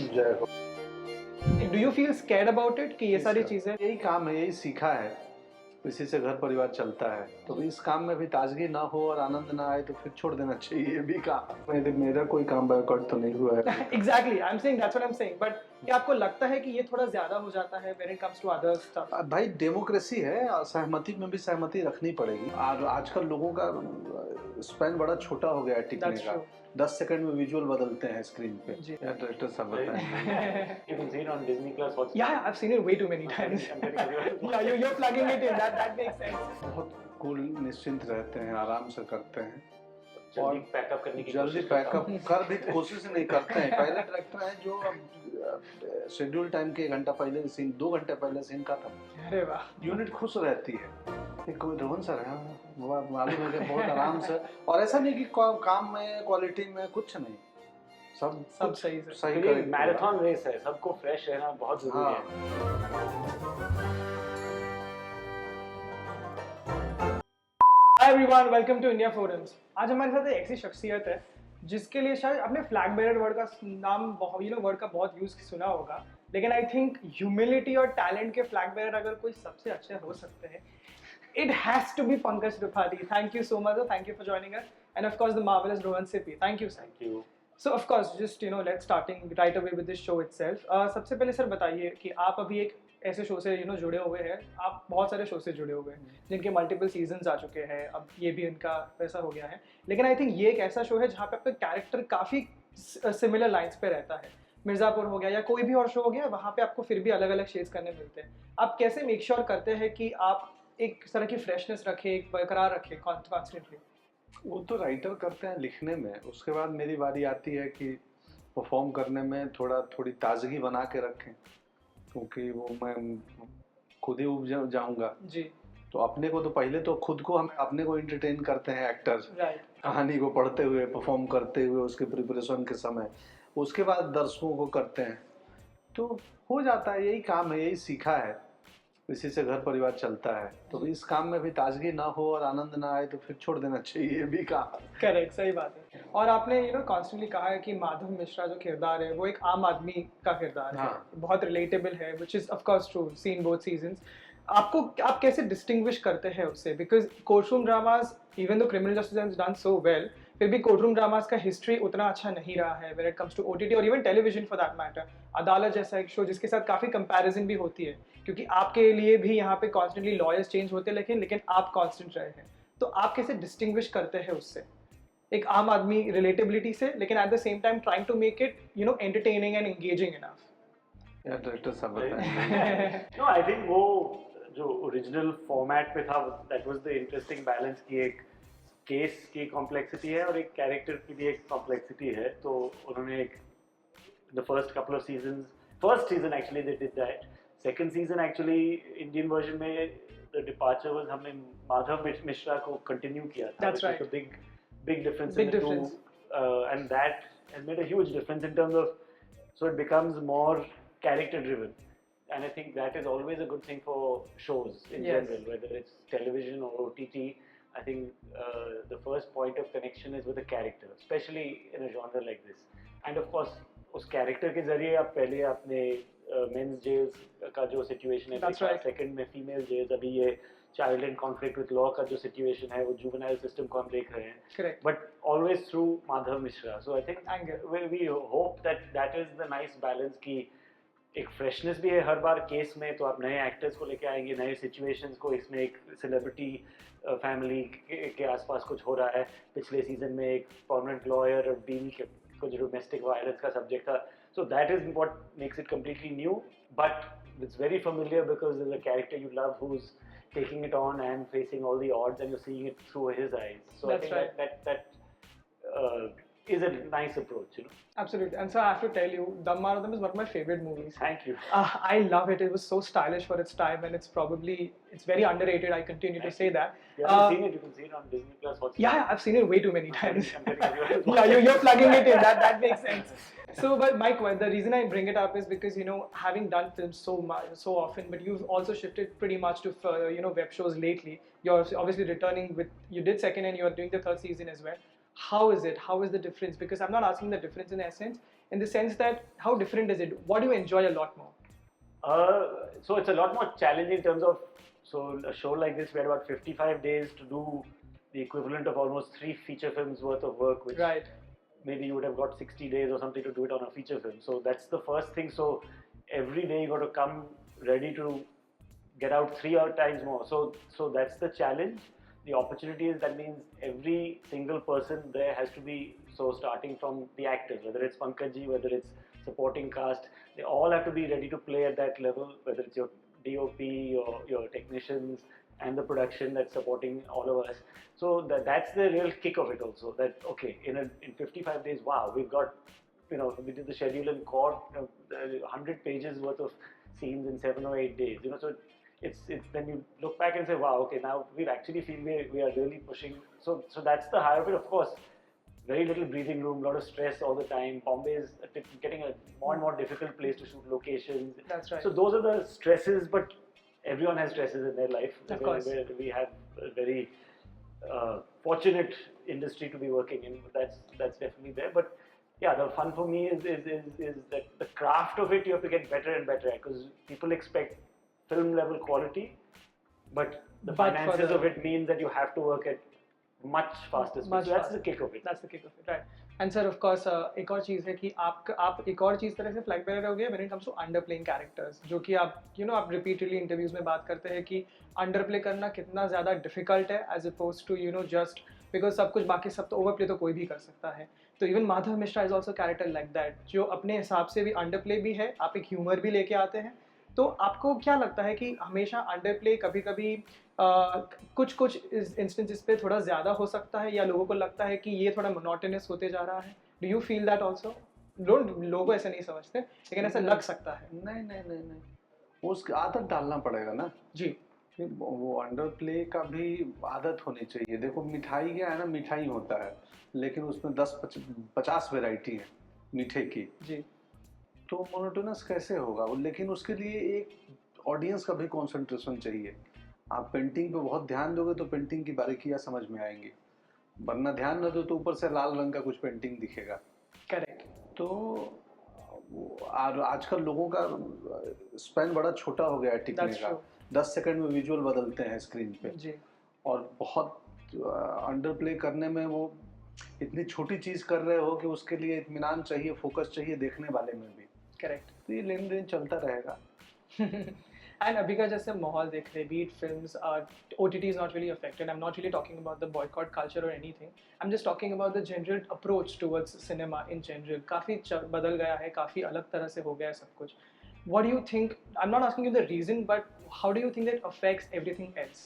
जय हो। Do you feel scared about it कि ये सारी इसका चीजें यही काम है, यही सीखा है, इसी से घर परिवार चलता है। तो इस काम में भी ताजगी ना हो और आनंद ना आए तो फिर छोड़ देना चाहिए। ये भी काम मेरा कोई काम बॉयकॉट तो नहीं हुआ है। exactly I'm saying that's what I'm saying but क्या आपको लगता है कि ये थोड़ा ज्यादा हो जाता है when it comes to other stuff? भाई डेमोक्रेसी है, सहमति में भी सहमति रखनी पड़ेगी। और आजकल लोगों का स्पैन बड़ा छोटा हो गया है टिकने That's का। true. 10 सेकंड में विजुअल बदलते हैं स्क्रीन पे। जी। यार डायरेक्टर साहब बताएं। You can see it on Disney Plus. Yeah, I've seen it way too many times. Yeah, you're plugging it in. That makes sense. बहुत कूल निश्चिंत रहते हैं, आराम से करते हैं जल्दी पैकअप करने की जल्दी कोशिश करता पैकअप कर भी कोशिश नहीं करते हैं। पहले डायरेक्टर है जो शेड्यूल टाइम के 1 घंटा पहले सीन, 2 घंटे पहले सीन खत्म। अरे वाह। यूनिट खुश रहती है। एक कोई रोहन सर है, वो मालूम है कि बहुत आराम से, और ऐसा नहीं कि काम में क्वालिटी में कुछ नहीं, सब सही से। सही है। करेक्ट। मैराथन रेस है, सबको फ्रेश रहना बहुत जरूरी है। Hi everyone, welcome to India Forums. आज हमारे साथ एक ऐसी शख्सियत है जिसके लिए शायद आपने फ्लैग बेरर वर्ड का नाम वर्ड का बहुत यूज सुना होगा, लेकिन आई थिंक ह्यूमिलिटी और टैलेंट के फ्लैग बेरर अगर कोई सबसे अच्छे हो सकते हैं, it has to be Pankaj Tripathi. Thank you so much, thank you for joining us, and of course the marvelous Rohan Sippy. Thank you, sir. Thank you. So of course, just let's starting right away with this show itself. सबसे पहले sir बताइए कि आप अभी एक ऐसे show से जुड़े हुए हैं, आप बहुत सारे शो से जुड़े हुए हैं जिनके मल्टीपल सीजन्स आ चुके हैं, अब ये भी इनका वैसा हो गया है, लेकिन आई थिंक ये एक ऐसा शो है जहाँ पे आपका कैरेक्टर काफ़ी सिमिलर लाइंस पे रहता है। मिर्ज़ापुर हो गया या कोई भी और शो हो गया, वहाँ पे आपको फिर भी अलग अलग शेड्स करने मिलते हैं। आप कैसे मेक श्योर करते हैं कि आप एक तरह की फ्रेशनेस रखें, एक बरकरार रखें कॉन्स्टेंटली? वो तो राइटर करते हैं लिखने में, उसके बाद मेरी बारी आती है कि परफॉर्म करने में थोड़ी ताजगी बना के रखें, क्योंकि वो मैं खुद ही उब जाऊंगा जी। तो अपने को तो पहले तो खुद को हम अपने को एंटरटेन करते हैं एक्टर्स, राइट। कहानी को पढ़ते हुए, परफॉर्म करते हुए, उसके प्रिपरेशन के समय, उसके बाद दर्शकों को करते हैं, तो हो जाता है। यही काम है, यही सीखा है, इसी से घर परिवार चलता है। तो इस काम में भी ताजगी ना हो और आनंद ना आए तो फिर छोड़ देना चाहिए। ये भी काम करेक्ट, सही बात है। और आपने कॉन्स्टेंटली कहा है कि माधव मिश्रा जो किरदार है वो एक आम आदमी का किरदार है, बहुत रिलेटेबल है, which is of course true, seen both seasons. आप कैसे डिस्टिंग्विश करते हैं उससे? Because courtroom dramas, even though criminal justice has done so well, फिर भी कोर्टरूम ड्रामाज का हिस्ट्री उतना अच्छा नहीं रहा है when it comes to OTT और even television for that matter. अदालत जैसा एक शो जिसके साथ काफ़ी कंपैरिजन भी होती है, क्योंकि आपके लिए भी यहाँ पे कॉन्स्टेंटली लॉयर्स चेंज होते हैं, लेकिन आप कॉन्स्टेंट रहे हैं। तो आप कैसे डिस्टिंग्विश करते हैं उससे, एक आम आदमी रिलेटेबिलिटी से, लेकिन at the same time trying to make it entertaining and engaging enough? यार डायरेक्टर साहब बताएं। नो, आई थिंक वो जो ओरिजिनल फॉर्मेट पे था, that was the interesting balance की एक केस की कॉम्प्लेक्सिटी है और एक कैरेक्टर की भी एक कॉम्प्लेक्सिटी है। तो उन्होंने एक the first season actually they did that. Second season actually Indian version में द डिपार्चर वाज, हमने माधव मिश्रा को कंटिन्यू किया था। That's right. Big difference in the two, and that has made a huge difference in terms of, so it becomes more character driven, and I think that is always a good thing for shows in general, whether it's television or OTT. I think the first point of connection is with a character, especially in a genre like this. And of course उस character के जरिए आप पहले अपने men's jails का जो situation है, second में female jails, अभी ये child in conflict with law का जो situation है, वो juvenile system को हम देख रहे हैं। Correct. But always through Madhav Mishra. So I think we hope that is the nice balance कि एक फ्रेशनेस भी है हर बार केस में, तो आप नए एक्टर्स को लेके आएंगे, नए सिचुएशंस को, इसमें एक सेलिब्रिटी फैमिली के आसपास कुछ हो रहा है, पिछले सीजन में एक परमानेंट लॉयर और बीवी के कुछ डोमेस्टिक वायलेंस का सब्जेक्ट था। So that is what makes it completely new, but it's very familiar because there's a character you love who's taking it on and facing all the odds, and you're seeing it through his eyes. So That's I think that is a nice approach, Absolutely. And so I have to tell you, Dam Maradam is one of my favorite movies. Thank you. I love it. It was so stylish for its time, and it's very underrated. I continue to say that. You haven't seen it? You can see it on Disney Plus. Yeah, I've seen it way too many times. I'm telling you. Yeah, you're plugging it in. That makes sense. So, but Mike, the reason I bring it up is because having done films so often, but you've also shifted pretty much to web shows lately. You're obviously returning with, you did second and you're doing the third season as well. How is it? How is the difference? Because I'm not asking the difference in essence. in the sense that how different is it? What do you enjoy a lot more? So it's a lot more challenging in terms of, so a show like this, we had about 55 days to do the equivalent of almost 3 feature films worth of work, which Right. maybe you would have got 60 days or something to do it on a feature film. So that's the first thing. So every day you got to come ready to get out 3 times more. So that's the challenge. The opportunity is, that means every single person there has to be, so starting from the actors, whether it's Pankaj, whether it's supporting cast, they all have to be ready to play at that level, whether it's your DOP, your technicians, and the production that's supporting all of us. So that's the real kick of it also. That okay, in 55 days, wow, we've got, we did the schedule in court, 100 pages worth of scenes in 7 or 8 days. So it's then you look back and say, wow, okay, now we actually feel we are really pushing. So that's the high of it. Of course, very little breathing room, a lot of stress all the time. Bombay is getting a more and more difficult place to shoot locations. That's right. So those are the stresses, but everyone has stresses in their life. Of course. We have a very fortunate industry to be working in. That's definitely there. But yeah, the fun for me is that the craft of it you have to get better and better at, because people expect film level quality, but the finances of it means that you have to work at much faster speed. So that's the kick of it. That's the kick of it, right? And sir, of course, एक और चीज़ है कि आप एक और चीज़ तरह से flag bearer हो गए when it comes to underplaying characters, जो कि आप आप repeatedly interviews में बात करते हैं कि underplay करना कितना ज़्यादा difficult है as opposed to just because सब कुछ बाकी सब तो overplay तो कोई भी कर सकता है. तो even Madhav Mishra is also character like that, जो अपने हिसाब से भी underplay भी है, आप एक humor भी लेके आते हैं. तो आपको क्या लगता है कि हमेशा अंडरप्ले कभी-कभी कुछ इंस्टेंसेस पे थोड़ा ज़्यादा हो सकता है, या लोगों को लगता है कि ये थोड़ा मोनोटोनस होते जा रहा है? Do you feel that also? लोग ऐसा नहीं समझते, लेकिन ऐसा लग सकता है. नहीं, वो उसकी आदत डालना पड़ेगा ना जी. वो अंडरप्ले का भी आदत होनी चाहिए. देखो, मिठाई क्या है ना, मिठाई होता है, लेकिन उसमें 10-50 वैरायटी है मीठे की जी. तो मोनोटोनस कैसे होगा? लेकिन उसके लिए एक ऑडियंस का भी कंसंट्रेशन चाहिए. आप पेंटिंग पे बहुत ध्यान दोगे तो पेंटिंग की बारीकियां समझ में आएंगी, वरना ध्यान न दो तो ऊपर से लाल रंग का कुछ पेंटिंग दिखेगा. करेक्ट. तो आजकल लोगों का स्पैन बड़ा छोटा हो गया है टिकने का. 10 सेकंड में विजुअल बदलते हैं स्क्रीन पे जी. और बहुत अंडरप्ले करने में वो इतनी छोटी चीज कर रहे हो कि उसके लिए इत्मीनान चाहिए, फोकस चाहिए देखने वाले में भी. करेक्ट. तो ये लेन देन चलता रहेगा. एंड अभी का जैसे माहौल देख रहे, beat films, OTT is not really affected. I'm not really talking about the boycott culture or anything. I'm just talking about the general approach towards cinema in general. काफ़ी बदल गया है, काफ़ी अलग तरह से हो गया है सब कुछ. What do you think? I'm not asking you the reason, but how do you think that affects everything else?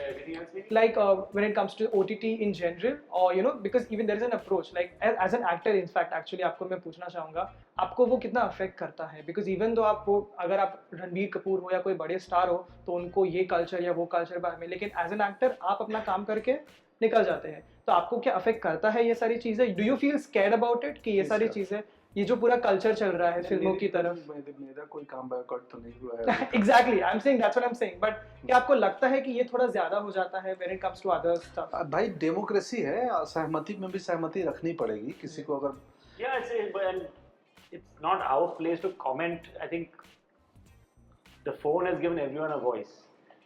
Everything else meaning? Like when it comes to OTT in general, or because even there is an approach, like as an actor, in fact, actually आपको मैं पूछना चाहूँगा, आपको वो कितना affect करता है? Because even though अगर आप रणबीर कपूर हो या कोई बड़े स्टार हो, तो उनको ये कल्चर या वो कल्चर बारे में, लेकिन एज एन एक्टर आप अपना काम करके निकल जाते हैं, तो आपको क्या अफेक्ट करता है ये सारी चीज़ें? Do you feel scared about it कि ये सारी चीज़ें, ये जो पूरा कल्चर चल रहा है फिल्मों की तरफ? मेरा कोई काम बॉयकॉट तो नहीं हुआ है. Exactly, I'm saying that's what I'm saying. But क्या आपको लगता है कि ये थोड़ा ज़्यादा हो जाता है when it comes to other stuff? भाई डेमोक्रेसी है, सहमति में भी सहमति रखनी पड़ेगी किसी को. अगर Yeah, it's not our place to comment. I think the phone has given everyone a voice.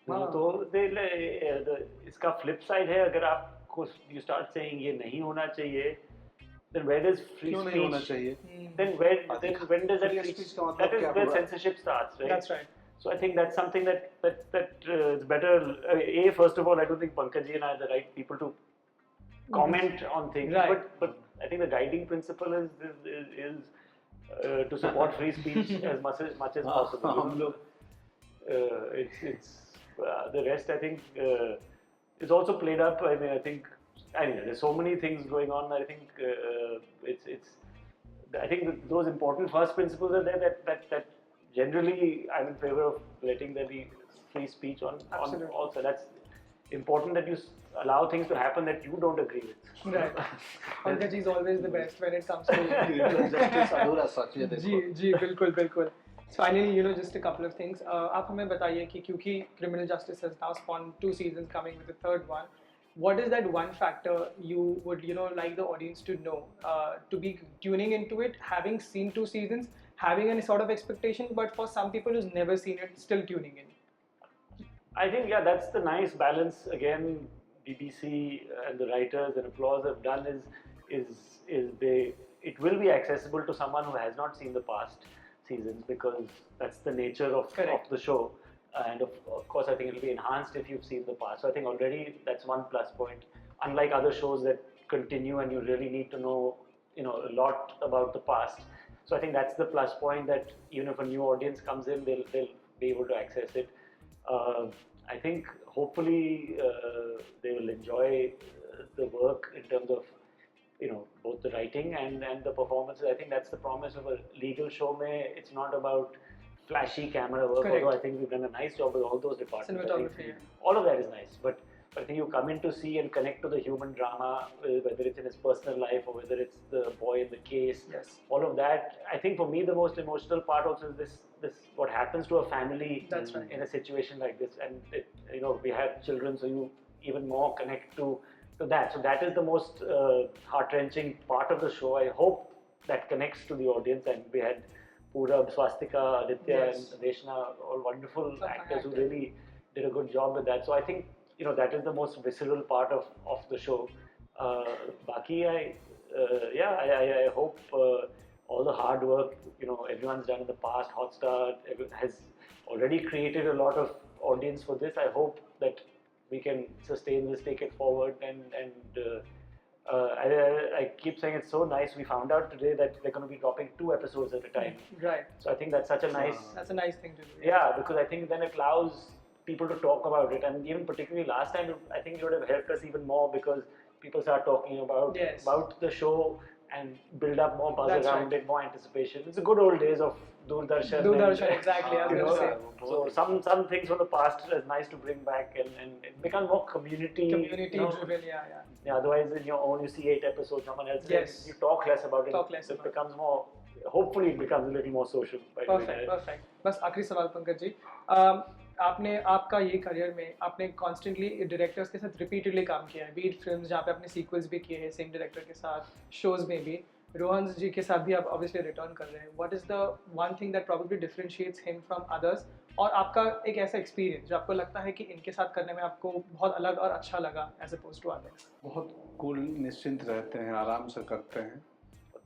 तो इसका flip side है, अगर आपको you start saying ये नहीं होना चाहिए, then where does free क्यों speech? नहीं होना चाहिए? Then when does that free speech? That is where censorship starts, right? That's right. So I think that's something that it's better. First of all, I don't think Pankaj and I are the right people to comment on things. Right. But I think the guiding principle is to support free speech as much as possible. It's the rest. I think is also played up. I mean, I think there's so many things going on. I think I think those important first principles are there. That generally I'm in favor of letting there be free speech on also. That's important, that you allow things to happen that you don't agree with. Right. Pankaj is always the best when it comes to Justice Adhura Sach. जी बिल्कुल. Finally, just a couple of things. आप हमें बताइए कि क्योंकि criminal justice has now spawned 2 seasons, coming with the third one. what is that one factor you would like the audience to know to be tuning into it, having seen 2 seasons, having any sort of expectation, but for some people who's never seen it, still tuning in? I think that's the nice balance again. BBC and the writers and applause have done is they it will be accessible to someone who has not seen the past seasons, because that's the nature of the show, and of course I think it will be enhanced if you've seen the past. So I think already that's one plus point. Unlike other shows that continue and you really need to know a lot about the past. So I think that's the plus point, that even if a new audience comes in, they'll be able to access it. I think hopefully they will enjoy the work in terms of both the writing and the performances. I think that's the promise of a legal show. It's not about flashy camera work, Correct. although I think we've done a nice job with all those departments. Cinematography. All of that is nice, but I think you come in to see and connect to the human drama, whether it's in his personal life or whether it's the boy in the case. Yes. All of that. I think for me the most emotional part also is this what happens to a family. That's right. In a situation like this, and we have children, so you even more connect to that. So that is the most heart-wrenching part of the show. I hope that connects to the audience, and we had Purab, Swastika, Aditya, Yes. and Deshna, all wonderful actors who actors. really did a good job with that. So I think that is the most visceral part of the show. Baki, I hope all the hard work everyone's done in the past, Hotstar has already created a lot of audience for this. I hope that we can sustain this, take it forward, and I keep saying it's so nice. We found out today that they're going to be dropping 2 episodes at a time. Right. So I think that's such a nice. That's a nice thing to do. Yeah, because I think then it allows people to talk about it, and even particularly last time, I think it would have helped us even more, because people start talking about the show and build up more buzz around it, more anticipation. It's the good old days of Doordarshan. Doordarshan, exactly. I was going to say. So some things from the past is nice to bring back, and it become more community driven. Yeah. Otherwise, in your own, you see 8 episodes, someone else, you talk less about it. It becomes more. Hopefully, it becomes a little more social. Perfect. बस आखिरी सवाल पंकज जी, आपने आपका ये career में आपने constantly directors के साथ रिपीटेडली काम किया है, बीट फिल्म्स जहाँ पे आपने सीक्वल्स भी किए हैं सेम डायरेक्टर के साथ, शोज में भी, रोहन जी के साथ भी आप ऑब्वियसली रिटर्न कर रहे हैं. What is the one thing that probably differentiates him from others, और आपका एक ऐसा एक्सपीरियंस जो आपको लगता है कि इनके साथ करने में आपको बहुत अलग और अच्छा लगा एज अपोज टू अदर्स? बहुत कूल, निश्चिंत रहते हैं, आराम से करते हैं,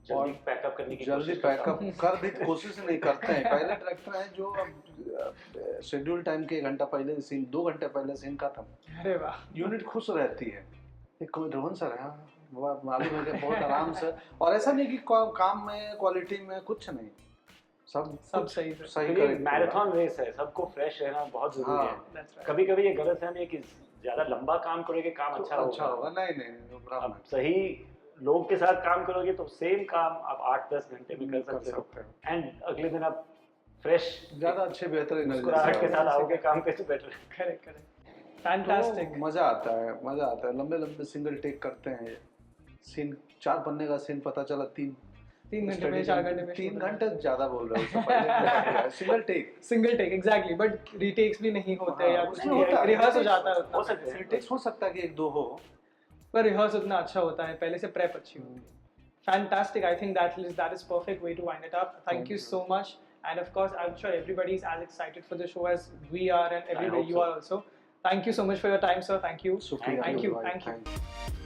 जल्दी पैकअप करने की जल्दी पैकअप कर भी कोशिश नहीं करते हैं. पहले डायरेक्टर हैं जो शेड्यूल टाइम के 1 घंटा पहले सीन, 2 घंटे पहले सीन खत्म. अरे वाह. यूनिट खुश रहती है. एक रोहन सर है, मालूम है कि बहुत आराम से, और ऐसा नहीं कि काम में क्वालिटी में कुछ नहीं, सब सही. मैराथन रेस है, सबको फ्रेश रहना बहुत जरूरी है. कभी कभी ये गलत है कि ज्यादा लंबा काम करोगे काम अच्छा होगा. नहीं, सही लोग के साथ काम करोगे तो सेम काम आप 8-10 घंटे में कर सकते हो, एंड अगले दिन आप फ्रेश ज्यादा अच्छे बेहतर मुस्कुराहट के साथ आओगे काम पे, तो बेटर. करेक्ट. फैंटास्टिक. मजा आता है. लंबे सिंगल टेक करते हैं. सीन 4 पन्ने का सीन पता चला 3 घंटे में, 4 घंटे में. 3 घंटे ज्यादा बोल रहे हो. Single take exactly. But retakes भी नहीं होते या कुछ रिहर्स हो जाता है. हो सकता है रीटेक्स हो सकता है कि 1-2 हो, पर रिहर्स उतना अच्छा होता है, पहले से प्रेप अच्छी होती है. Fantastic. I think that is perfect way to wind it up. Thank you so much, and of course I'm sure everybody is as excited for the show as we are, and everybody you are also. Thank you so much for your time, sir. Thank you. Shukriya. Thank you.